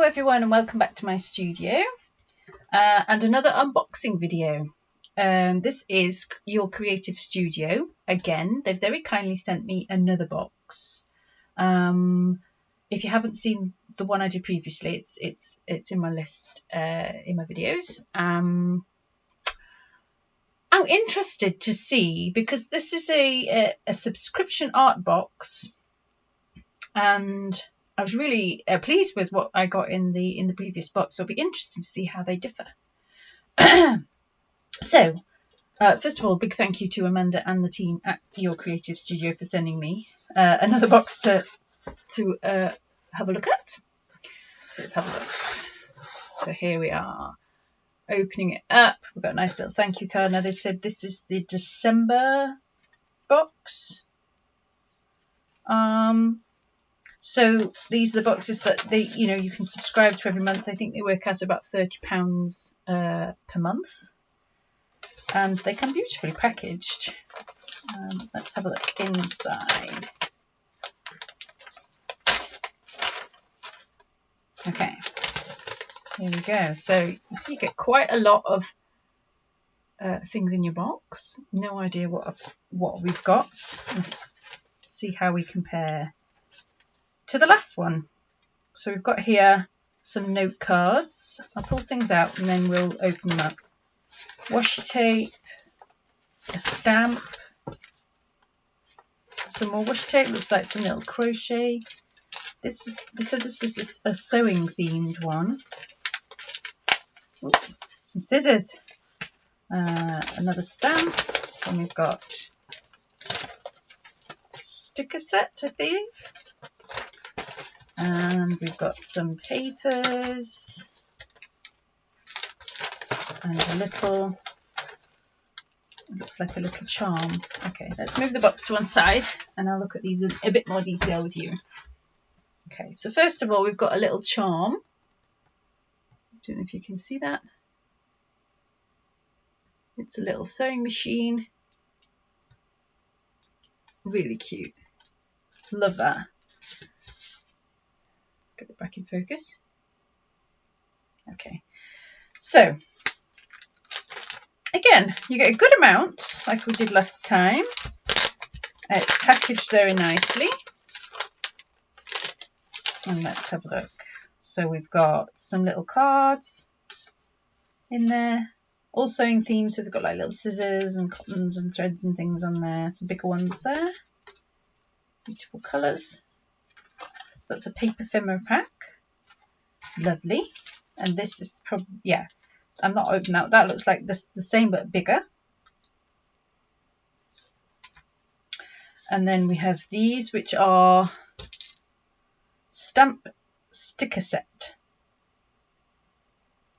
everyone, and welcome back to my studio and another unboxing video. This is YourCreativeStudio. Again, they've very kindly sent me another box. If you haven't seen the one I did previously, it's in my list in my videos. I'm interested to see, because this is a subscription art box, and I was really pleased with what I got in the previous box. So it'll be interesting to see how they differ. So, first of all, big thank you to Amanda and the team at YourCreativeStudio for sending me another box to have a look at. So let's have a look. So here we are, opening it up. We've got a nice little thank you card. Now they said this is the December box. So these are the boxes that you can subscribe to every month. I think they work out about £30 per month, and they come beautifully packaged. Let's have a look inside. Okay, here we go. So you see, you get quite a lot of things in your box. No idea what we've got. Let's see how we compare to the last one. So we've got here some note cards. I'll pull things out and then we'll open them up. Washi tape, a stamp, some more washi tape. Looks like some little crochet. They said this was a sewing themed one. Ooh, some scissors, another stamp, and we've got a sticker set, I think. And we've got some papers and a little, it looks like a little charm. Okay, let's move the box to one side and I'll look at these in a bit more detail with you. Okay, so first of all, we've got a little charm. I don't know if you can see that. It's a little sewing machine. Really cute. Love that. Get it back in focus. Okay, so again, you get a good amount like we did last time. It's packaged very nicely, and let's have a look. So we've got some little cards in there, all sewing themes. So they've got like little scissors and cottons and threads and things on there. Some bigger ones there, beautiful colours. That's a paper ephemera pack. Lovely. And this is probably, yeah, I'm not opening that. That looks like the same but bigger. And then we have these, which are stamp sticker set.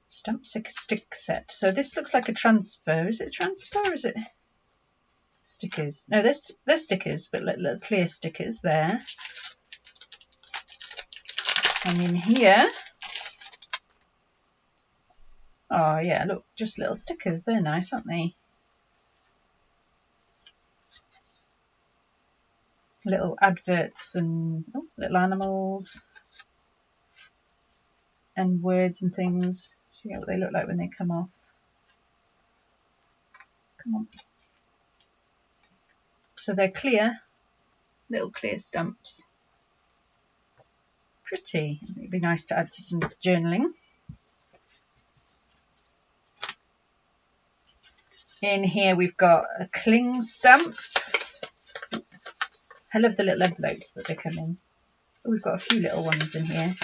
Stamp stick set. So this looks like a transfer. Is it a transfer or is it stickers? No, they're stickers, but little clear stickers there. And in here, oh yeah, look, just little stickers. They're nice, aren't they? Little adverts and little animals and words and things. See what they look like when they come off. Come on. So they're clear, little clear stamps. Pretty. It'd be nice to add to some journaling. In here we've got a cling stamp. I love the little envelopes that they come in. We've got a few little ones in here.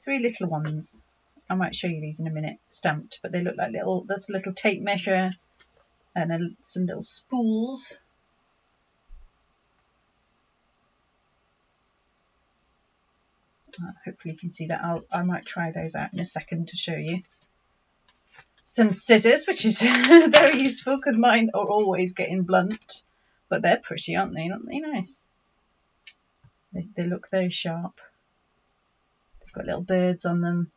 3 little ones. I might show you these in a minute, stamped, but they look like little, there's a little tape measure and some little spools. Hopefully you can see that. I might try those out in a second to show you. Some scissors, which is very useful because mine are always getting blunt, but they're pretty, aren't they? Aren't they nice? They look very sharp. They've got little birds on them.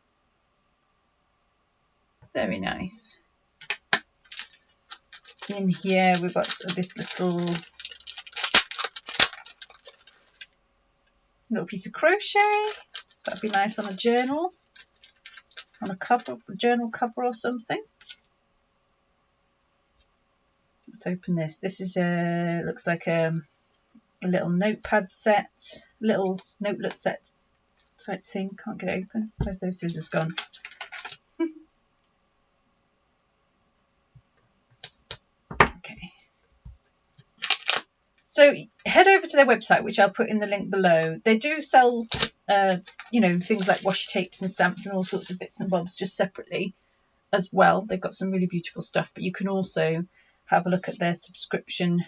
Very nice. In here we've got this little piece of crochet. That'd be nice on a journal, on a cover, journal cover or something. Let's open this. This is looks like a little notepad set, little notelet set type thing. Can't get it open. Where's those scissors gone? Okay. So head over to their website, which I'll put in the link below. They do sell, you know, things like washi tapes and stamps and all sorts of bits and bobs just separately as well. They've got some really beautiful stuff, but you can also have a look at their subscription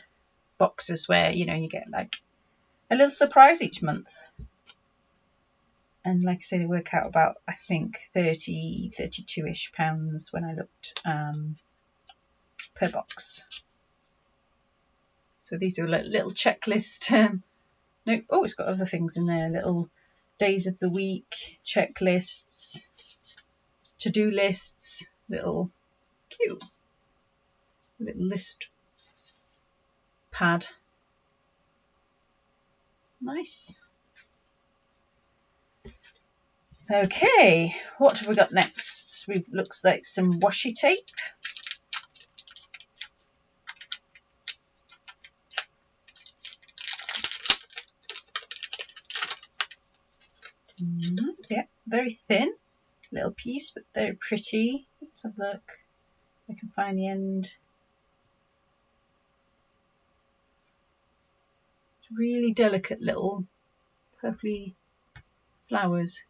boxes where, you know, you get like a little surprise each month. And like I say, they work out about, I think, 32-ish pounds when I looked per box. So these are like little checklist. Nope. Oh, it's got other things in there. Little days of the week, checklists, to-do lists, little cute little list pad. Nice. Okay, what have we got next? Looks like some washi tape. Yeah, very thin little piece, but very pretty. Let's have a look. I can find the end. It's really delicate little purpley flowers.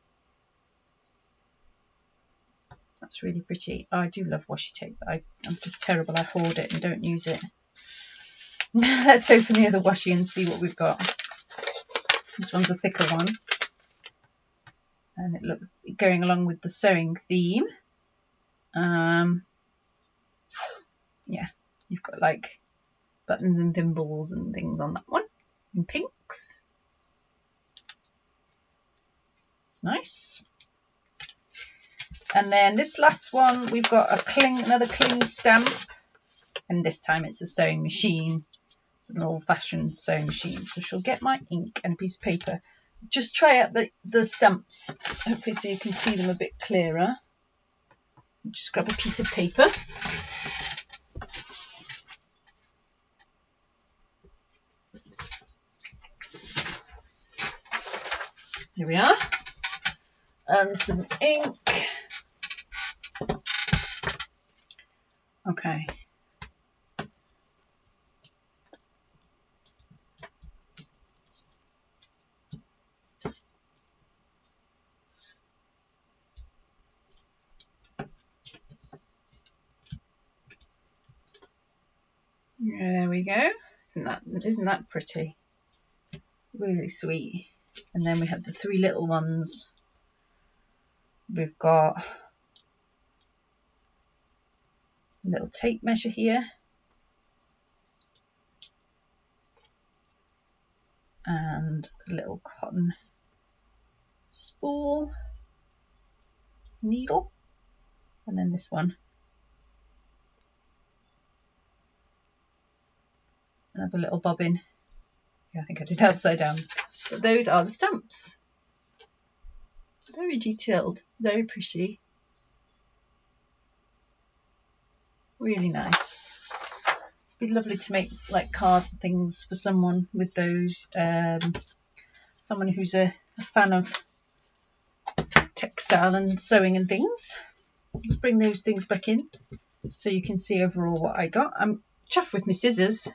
That's really pretty. Oh, I do love washi tape, but I'm just terrible. I hoard it and don't use it. Let's open the other washi and see what we've got. This one's a thicker one. And it looks going along with the sewing theme. Yeah, you've got like buttons and thimbles and things on that one in pinks. It's nice. And then this last one, we've got another cling stamp, and this time it's a sewing machine. It's an old-fashioned sewing machine. So she'll get my ink and a piece of paper. Just try out the stamps, hopefully, so you can see them a bit clearer. Just grab a piece of paper. Here we are. And some ink. Okay. There we go. Isn't that pretty? Really sweet. And then we have the three little ones. We've got a little tape measure here. And a little cotton spool, needle, and then this one. Another little bobbin. Yeah, I think I did it upside down. But those are the stamps. Very detailed, very pretty. Really nice. It'd be lovely to make like cards and things for someone with those. Someone who's a fan of textile and sewing and things. Let's bring those things back in so you can see overall what I got. I'm chuffed with my scissors.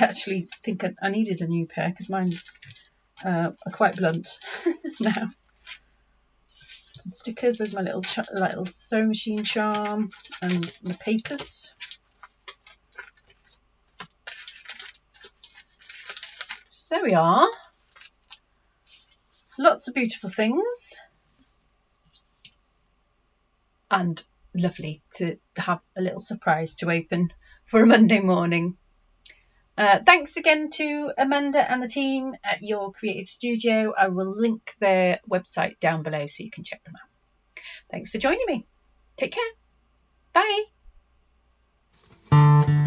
I actually think I needed a new pair because mine are quite blunt now. Some stickers. There's my little sewing machine charm and the papers. So there we are. Lots of beautiful things. And lovely to have a little surprise to open for a Monday morning. Thanks again to Amanda and the team at Your Creative Studio. I will link their website down below so you can check them out. Thanks for joining me. Take care. Bye.